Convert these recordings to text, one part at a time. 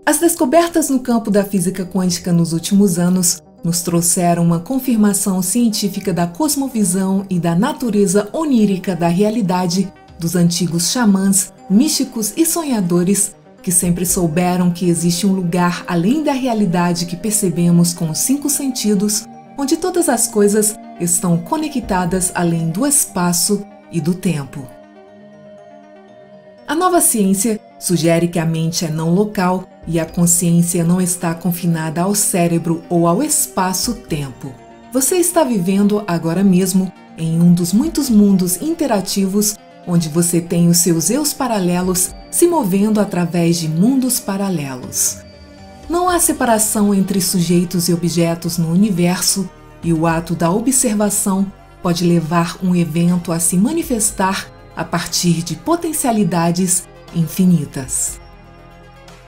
As descobertas no campo da física quântica nos últimos anos nos trouxeram uma confirmação científica da cosmovisão e da natureza onírica da realidade dos antigos xamãs, místicos e sonhadores que sempre souberam que existe um lugar além da realidade que percebemos com os 5 sentidos, onde todas as coisas estão conectadas além do espaço e do tempo. A nova ciência sugere que a mente é não local e a consciência não está confinada ao cérebro ou ao espaço-tempo. Você está vivendo agora mesmo em um dos muitos mundos interativos onde você tem os seus eus paralelos se movendo através de mundos paralelos. Não há separação entre sujeitos e objetos no universo, e o ato da observação pode levar um evento a se manifestar a partir de potencialidades infinitas.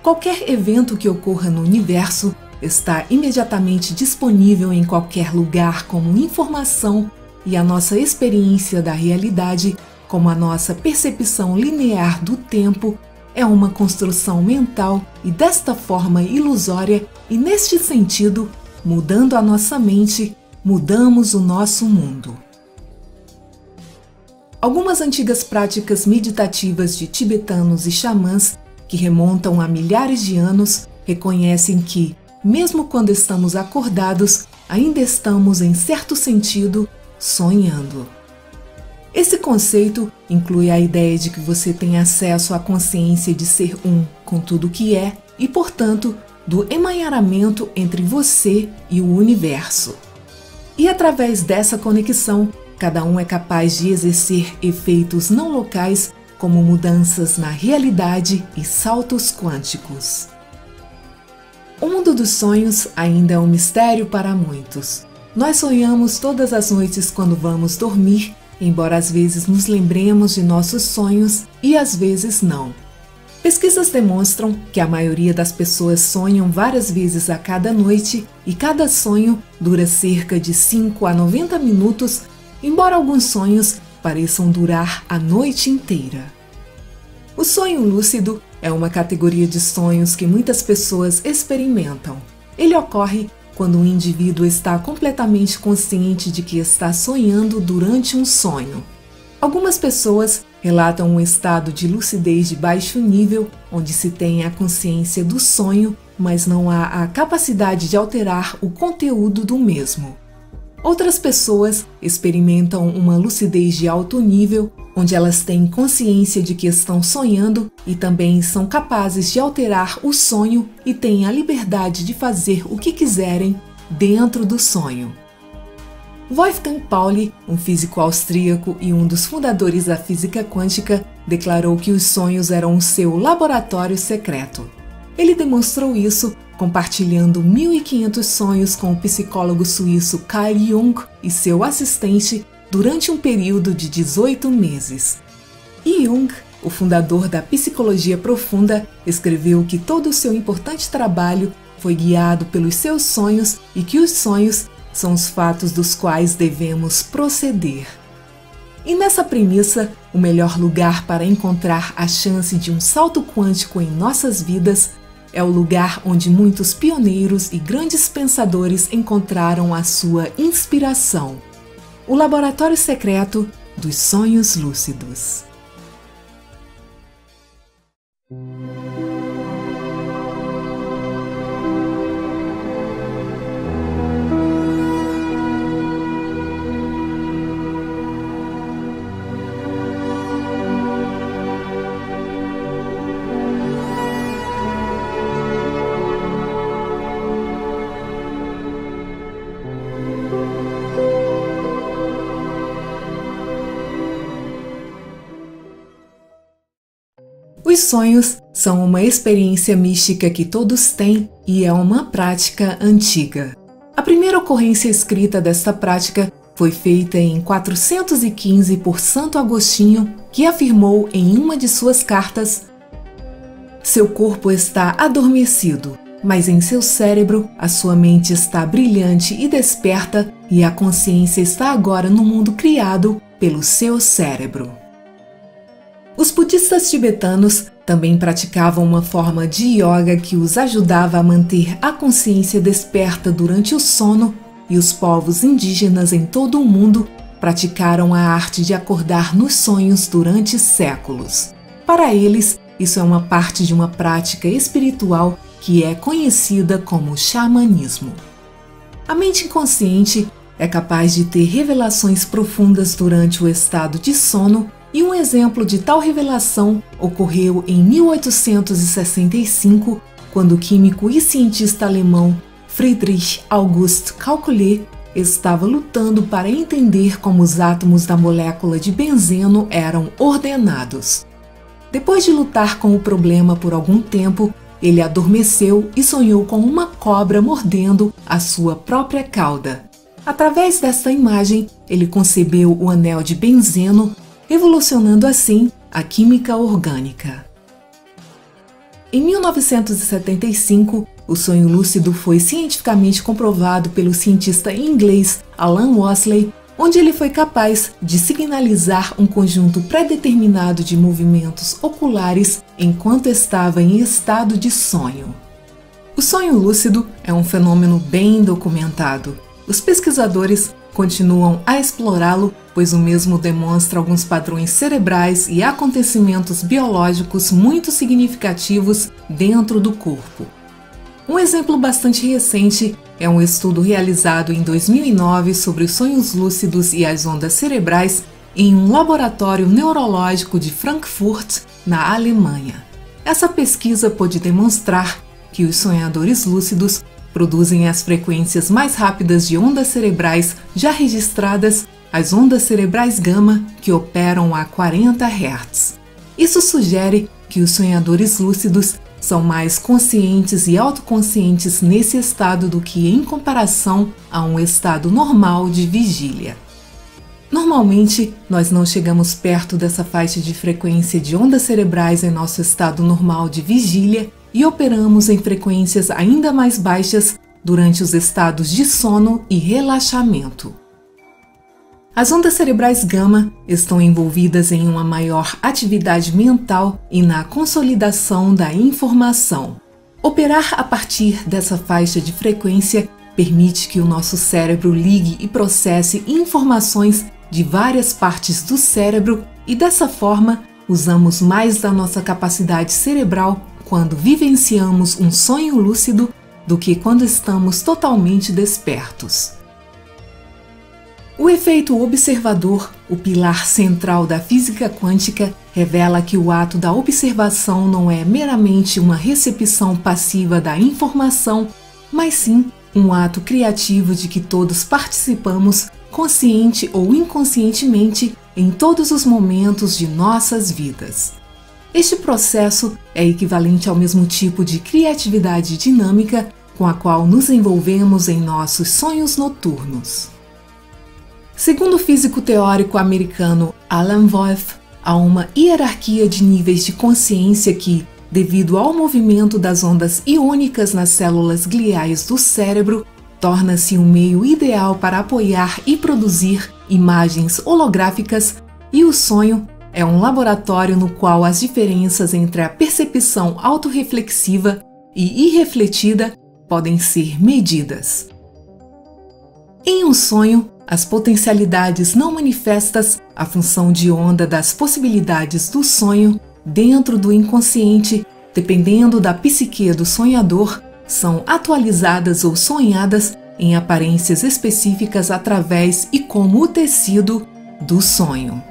Qualquer evento que ocorra no universo está imediatamente disponível em qualquer lugar como informação, e a nossa experiência da realidade, como a nossa percepção linear do tempo, é uma construção mental e desta forma ilusória, e neste sentido, mudando a nossa mente, mudamos o nosso mundo. Algumas antigas práticas meditativas de tibetanos e xamãs, que remontam a milhares de anos, reconhecem que, mesmo quando estamos acordados, ainda estamos, em certo sentido, sonhando. Esse conceito inclui a ideia de que você tem acesso à consciência de ser um com tudo que é e, portanto, do emaranhamento entre você e o universo. E através dessa conexão, cada um é capaz de exercer efeitos não locais, como mudanças na realidade e saltos quânticos. O mundo dos sonhos ainda é um mistério para muitos. Nós sonhamos todas as noites quando vamos dormir, embora às vezes nos lembremos de nossos sonhos e às vezes não. Pesquisas demonstram que a maioria das pessoas sonham várias vezes a cada noite e cada sonho dura cerca de 5 a 90 minutos, embora alguns sonhos pareçam durar a noite inteira. O sonho lúcido é uma categoria de sonhos que muitas pessoas experimentam. Ele ocorre quando um indivíduo está completamente consciente de que está sonhando durante um sonho. Algumas pessoas relatam um estado de lucidez de baixo nível, onde se tem a consciência do sonho, mas não há a capacidade de alterar o conteúdo do mesmo. Outras pessoas experimentam uma lucidez de alto nível, onde elas têm consciência de que estão sonhando e também são capazes de alterar o sonho e têm a liberdade de fazer o que quiserem dentro do sonho. Wolfgang Pauli, um físico austríaco e um dos fundadores da física quântica, declarou que os sonhos eram o seu laboratório secreto. Ele demonstrou isso compartilhando 1.500 sonhos com o psicólogo suíço Carl Jung e seu assistente durante um período de 18 meses. E Jung, o fundador da psicologia profunda, escreveu que todo o seu importante trabalho foi guiado pelos seus sonhos e que os sonhos são os fatos dos quais devemos proceder. E nessa premissa, o melhor lugar para encontrar a chance de um salto quântico em nossas vidas é o lugar onde muitos pioneiros e grandes pensadores encontraram a sua inspiração: o laboratório secreto dos sonhos lúcidos. Os sonhos são uma experiência mística que todos têm e é uma prática antiga. A primeira ocorrência escrita desta prática foi feita em 415 por Santo Agostinho, que afirmou em uma de suas cartas: "Seu corpo está adormecido, mas em seu cérebro a sua mente está brilhante e desperta, e a consciência está agora no mundo criado pelo seu cérebro." Os budistas tibetanos Também praticavam uma forma de yoga que os ajudava a manter a consciência desperta durante o sono, e os povos indígenas em todo o mundo praticaram a arte de acordar nos sonhos durante séculos. Para eles, isso é uma parte de uma prática espiritual que é conhecida como xamanismo. A mente inconsciente é capaz de ter revelações profundas durante o estado de sono, e um exemplo de tal revelação ocorreu em 1865, quando o químico e cientista alemão Friedrich August Calculi estava lutando para entender como os átomos da molécula de benzeno eram ordenados. Depois de lutar com o problema por algum tempo, ele adormeceu e sonhou com uma cobra mordendo a sua própria cauda. Através desta imagem, ele concebeu o anel de benzeno, revolucionando assim a química orgânica. Em 1975, o sonho lúcido foi cientificamente comprovado pelo cientista inglês Alan Wasley, onde ele foi capaz de signalizar um conjunto pré-determinado de movimentos oculares enquanto estava em estado de sonho. O sonho lúcido é um fenômeno bem documentado. Os pesquisadores continuam a explorá-lo, pois o mesmo demonstra alguns padrões cerebrais e acontecimentos biológicos muito significativos dentro do corpo. Um exemplo bastante recente é um estudo realizado em 2009 sobre os sonhos lúcidos e as ondas cerebrais em um laboratório neurológico de Frankfurt, na Alemanha. Essa pesquisa pôde demonstrar que os sonhadores lúcidos produzem as frequências mais rápidas de ondas cerebrais já registradas, as ondas cerebrais gama, que operam a 40 Hz. Isso sugere que os sonhadores lúcidos são mais conscientes e autoconscientes nesse estado do que em comparação a um estado normal de vigília. Normalmente, nós não chegamos perto dessa faixa de frequência de ondas cerebrais em nosso estado normal de vigília e operamos em frequências ainda mais baixas durante os estados de sono e relaxamento. As ondas cerebrais gama estão envolvidas em uma maior atividade mental e na consolidação da informação. Operar a partir dessa faixa de frequência permite que o nosso cérebro ligue e processe informações de várias partes do cérebro e, dessa forma, usamos mais da nossa capacidade cerebral quando vivenciamos um sonho lúcido do que quando estamos totalmente despertos. O efeito observador, o pilar central da física quântica, revela que o ato da observação não é meramente uma recepção passiva da informação, mas sim um ato criativo de que todos participamos, consciente ou inconscientemente, em todos os momentos de nossas vidas. Este processo é equivalente ao mesmo tipo de criatividade dinâmica com a qual nos envolvemos em nossos sonhos noturnos. Segundo o físico teórico americano Alan Wolf, há uma hierarquia de níveis de consciência que, devido ao movimento das ondas iônicas nas células gliais do cérebro, torna-se um meio ideal para apoiar e produzir imagens holográficas, e o sonho é um laboratório no qual as diferenças entre a percepção autorreflexiva e irrefletida podem ser medidas. Em um sonho, as potencialidades não manifestas, a função de onda das possibilidades do sonho, dentro do inconsciente, dependendo da psique do sonhador, são atualizadas ou sonhadas em aparências específicas através e como o tecido do sonho.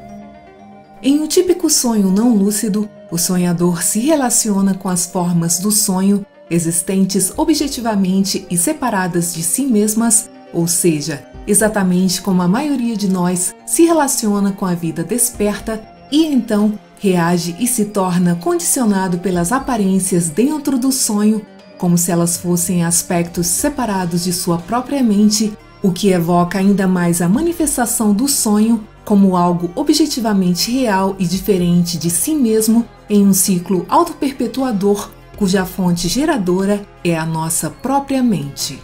Em um típico sonho não lúcido, o sonhador se relaciona com as formas do sonho existentes objetivamente e separadas de si mesmas, ou seja, exatamente como a maioria de nós se relaciona com a vida desperta e então reage e se torna condicionado pelas aparências dentro do sonho, como se elas fossem aspectos separados de sua própria mente, o que evoca ainda mais a manifestação do sonho como algo objetivamente real e diferente de si mesmo em um ciclo autoperpetuador cuja fonte geradora é a nossa própria mente.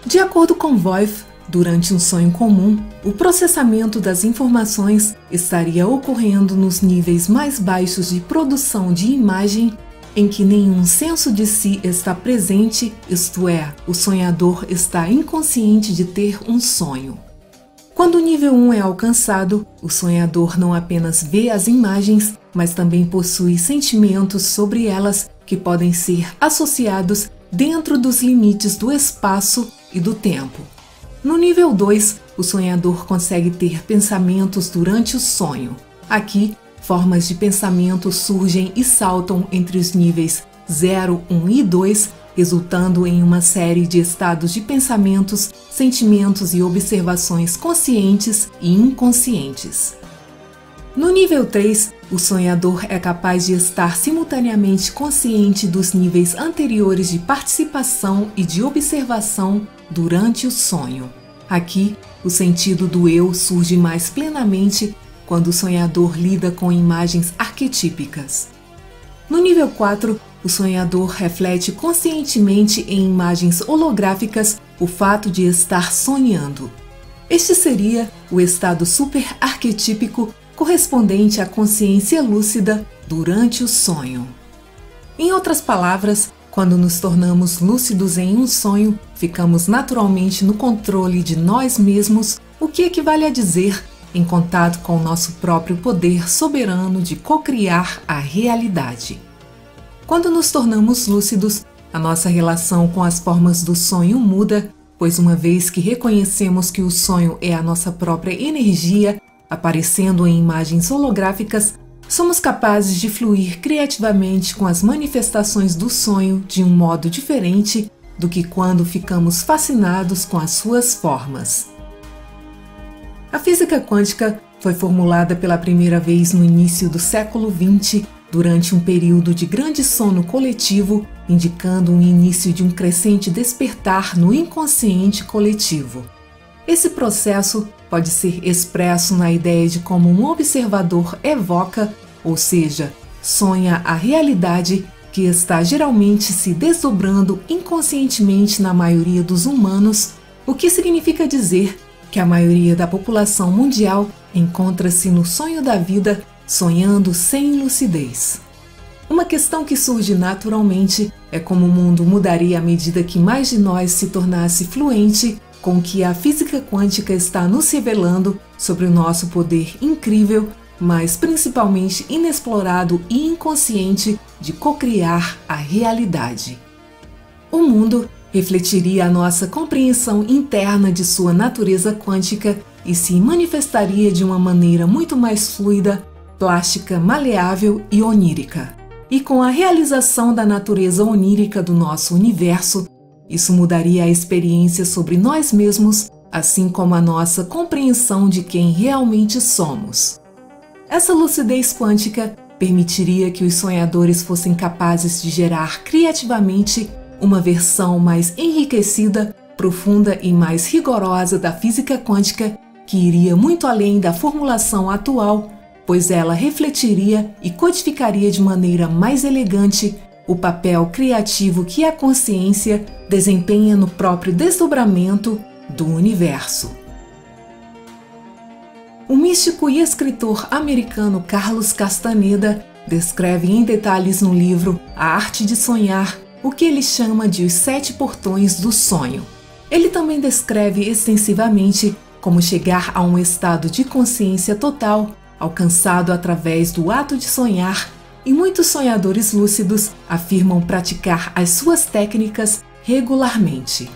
De acordo com Wolf, durante um sonho comum, o processamento das informações estaria ocorrendo nos níveis mais baixos de produção de imagem, em que nenhum senso de si está presente, isto é, o sonhador está inconsciente de ter um sonho. Quando o nível 1 é alcançado, o sonhador não apenas vê as imagens, mas também possui sentimentos sobre elas que podem ser associados dentro dos limites do espaço e do tempo. No nível 2, o sonhador consegue ter pensamentos durante o sonho. Aqui, formas de pensamento surgem e saltam entre os níveis 0, 1 e 2, resultando em uma série de estados de pensamentos, sentimentos e observações conscientes e inconscientes. No nível 3, o sonhador é capaz de estar simultaneamente consciente dos níveis anteriores de participação e de observação durante o sonho. Aqui, o sentido do eu surge mais plenamente quando o sonhador lida com imagens arquetípicas. No nível 4, o sonhador reflete conscientemente em imagens holográficas o fato de estar sonhando. Este seria o estado super-arquetípico correspondente à consciência lúcida durante o sonho. Em outras palavras, quando nos tornamos lúcidos em um sonho, ficamos naturalmente no controle de nós mesmos, o que equivale a dizer em contato com o nosso próprio poder soberano de cocriar a realidade. Quando nos tornamos lúcidos, a nossa relação com as formas do sonho muda, pois uma vez que reconhecemos que o sonho é a nossa própria energia, aparecendo em imagens holográficas, somos capazes de fluir criativamente com as manifestações do sonho de um modo diferente do que quando ficamos fascinados com as suas formas. A física quântica foi formulada pela primeira vez no início do século XX, durante um período de grande sono coletivo, indicando o início de um crescente despertar no inconsciente coletivo. Esse processo pode ser expresso na ideia de como um observador evoca, ou seja, sonha a realidade que está geralmente se desdobrando inconscientemente na maioria dos humanos, o que significa dizer que a maioria da população mundial encontra-se no sonho da vida, sonhando sem lucidez. Uma questão que surge naturalmente é como o mundo mudaria à medida que mais de nós se tornasse fluente com o que a física quântica está nos revelando sobre o nosso poder incrível, mas principalmente inexplorado e inconsciente de cocriar a realidade. O mundo refletiria a nossa compreensão interna de sua natureza quântica e se manifestaria de uma maneira muito mais fluida, plástica, maleável e onírica. E com a realização da natureza onírica do nosso universo, isso mudaria a experiência sobre nós mesmos, assim como a nossa compreensão de quem realmente somos. Essa lucidez quântica permitiria que os sonhadores fossem capazes de gerar criativamente uma versão mais enriquecida, profunda e mais rigorosa da física quântica, que iria muito além da formulação atual, pois ela refletiria e codificaria de maneira mais elegante o papel criativo que a consciência desempenha no próprio desdobramento do universo. O místico e escritor americano Carlos Castaneda descreve em detalhes no livro A Arte de Sonhar o que ele chama de os 7 portões do sonho. Ele também descreve extensivamente como chegar a um estado de consciência total, alcançado através do ato de sonhar, e muitos sonhadores lúcidos afirmam praticar as suas técnicas regularmente.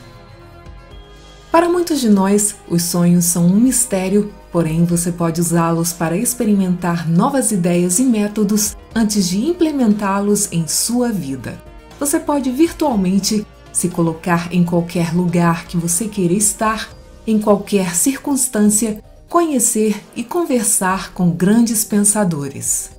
Para muitos de nós, os sonhos são um mistério, porém você pode usá-los para experimentar novas ideias e métodos antes de implementá-los em sua vida. Você pode virtualmente se colocar em qualquer lugar que você queira estar, em qualquer circunstância, conhecer e conversar com grandes pensadores.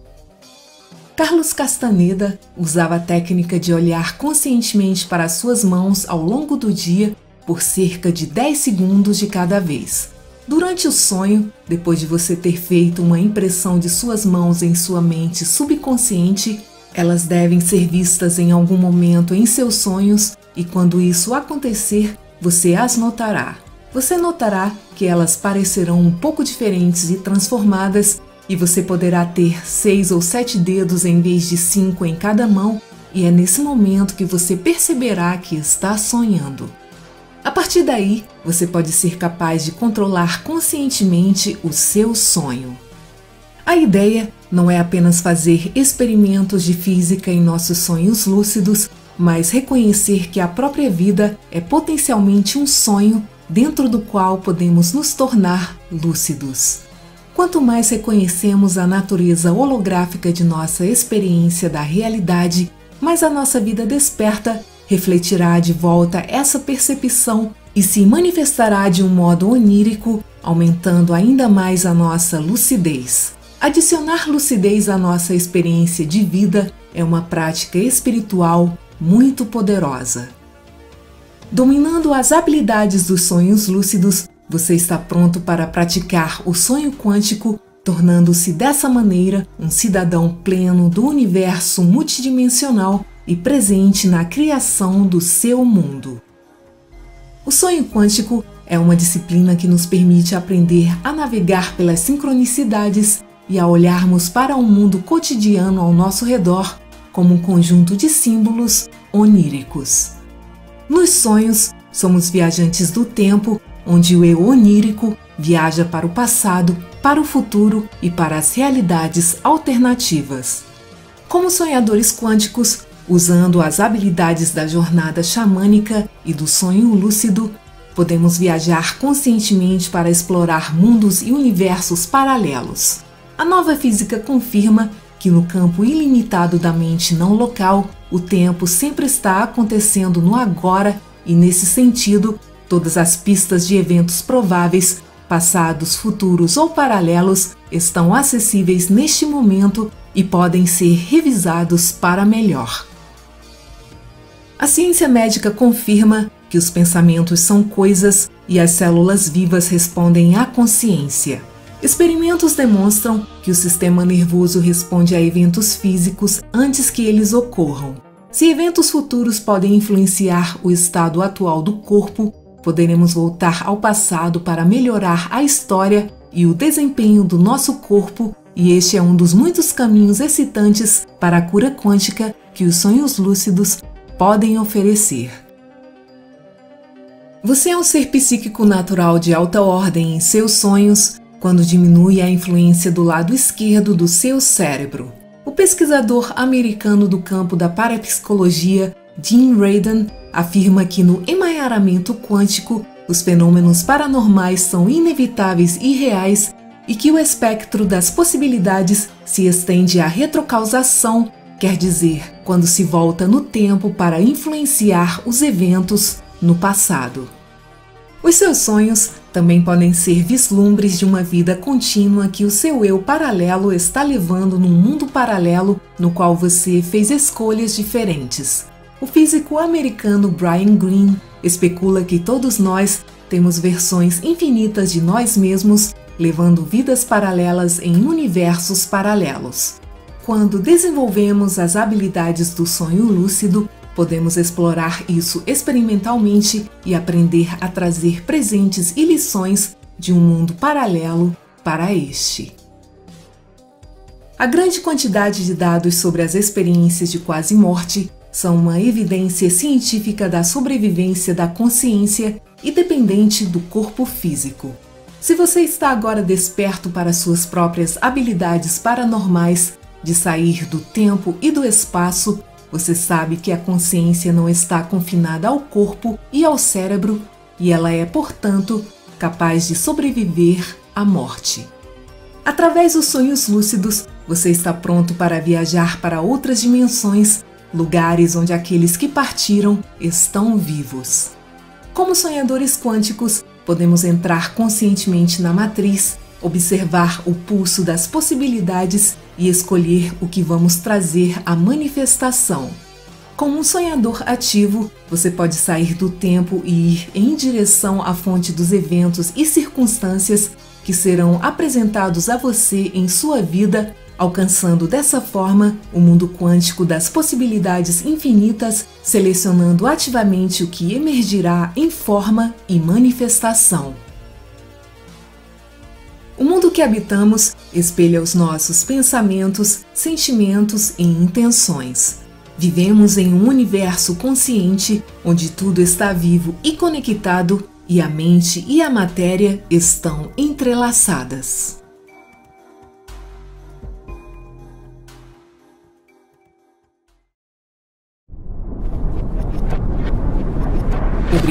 Carlos Castaneda usava a técnica de olhar conscientemente para suas mãos ao longo do dia por cerca de 10 segundos de cada vez. Durante o sonho, depois de você ter feito uma impressão de suas mãos em sua mente subconsciente, elas devem ser vistas em algum momento em seus sonhos e quando isso acontecer, você as notará. você notará que elas parecerão um pouco diferentes e transformadas, e você poderá ter 6 ou 7 dedos em vez de 5 em cada mão, e é nesse momento que você perceberá que está sonhando. A partir daí, você pode ser capaz de controlar conscientemente o seu sonho. A ideia não é apenas fazer experimentos de física em nossos sonhos lúcidos, mas reconhecer que a própria vida é potencialmente um sonho dentro do qual podemos nos tornar lúcidos. Quanto mais reconhecemos a natureza holográfica de nossa experiência da realidade, mais a nossa vida desperta refletirá de volta essa percepção e se manifestará de um modo onírico, aumentando ainda mais a nossa lucidez. Adicionar lucidez à nossa experiência de vida é uma prática espiritual muito poderosa. Dominando as habilidades dos sonhos lúcidos, você está pronto para praticar o sonho quântico, tornando-se dessa maneira um cidadão pleno do universo multidimensional e presente na criação do seu mundo. O sonho quântico é uma disciplina que nos permite aprender a navegar pelas sincronicidades e a olharmos para o mundo cotidiano ao nosso redor como um conjunto de símbolos oníricos. Nos sonhos, somos viajantes do tempo, onde o eu onírico viaja para o passado, para o futuro e para as realidades alternativas. Como sonhadores quânticos, usando as habilidades da jornada xamânica e do sonho lúcido, podemos viajar conscientemente para explorar mundos e universos paralelos. A nova física confirma que no campo ilimitado da mente não local, o tempo sempre está acontecendo no agora e, nesse sentido, todas as pistas de eventos prováveis, passados, futuros ou paralelos, estão acessíveis neste momento e podem ser revisados para melhor. A ciência médica confirma que os pensamentos são coisas e as células vivas respondem à consciência. Experimentos demonstram que o sistema nervoso responde a eventos físicos antes que eles ocorram. Se eventos futuros podem influenciar o estado atual do corpo, poderemos voltar ao passado para melhorar a história e o desempenho do nosso corpo, e este é um dos muitos caminhos excitantes para a cura quântica que os sonhos lúcidos podem oferecer. Você é um ser psíquico natural de alta ordem em seus sonhos quando diminui a influência do lado esquerdo do seu cérebro. O pesquisador americano do campo da parapsicologia, Jim Radin, afirma que no emaranhamento quântico, os fenômenos paranormais são inevitáveis e reais e que o espectro das possibilidades se estende à retrocausação, quer dizer, quando se volta no tempo para influenciar os eventos no passado. Os seus sonhos também podem ser vislumbres de uma vida contínua que o seu eu paralelo está levando num mundo paralelo no qual você fez escolhas diferentes. O físico americano Brian Greene especula que todos nós temos versões infinitas de nós mesmos, levando vidas paralelas em universos paralelos. Quando desenvolvemos as habilidades do sonho lúcido, podemos explorar isso experimentalmente e aprender a trazer presentes e lições de um mundo paralelo para este. A grande quantidade de dados sobre as experiências de quase morte são uma evidência científica da sobrevivência da consciência independente do corpo físico. Se você está agora desperto para suas próprias habilidades paranormais de sair do tempo e do espaço, você sabe que a consciência não está confinada ao corpo e ao cérebro e ela é, portanto, capaz de sobreviver à morte. Através dos sonhos lúcidos, você está pronto para viajar para outras dimensões, lugares onde aqueles que partiram estão vivos. Como sonhadores quânticos, podemos entrar conscientemente na matriz, observar o pulso das possibilidades e escolher o que vamos trazer à manifestação. Como um sonhador ativo, você pode sair do tempo e ir em direção à fonte dos eventos e circunstâncias que serão apresentados a você em sua vida alcançando dessa forma o mundo quântico das possibilidades infinitas, selecionando ativamente o que emergirá em forma e manifestação. O mundo que habitamos espelha os nossos pensamentos, sentimentos e intenções. Vivemos em um universo consciente onde tudo está vivo e conectado e a mente e a matéria estão entrelaçadas.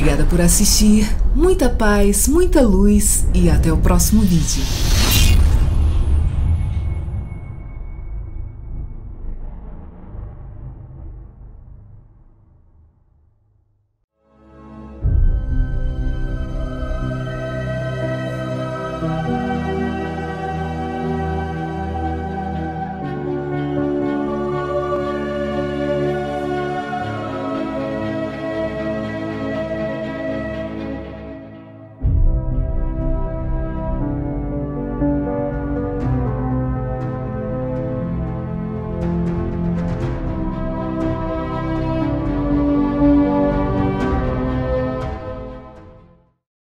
Obrigada por assistir, muita paz, muita luz e até o próximo vídeo.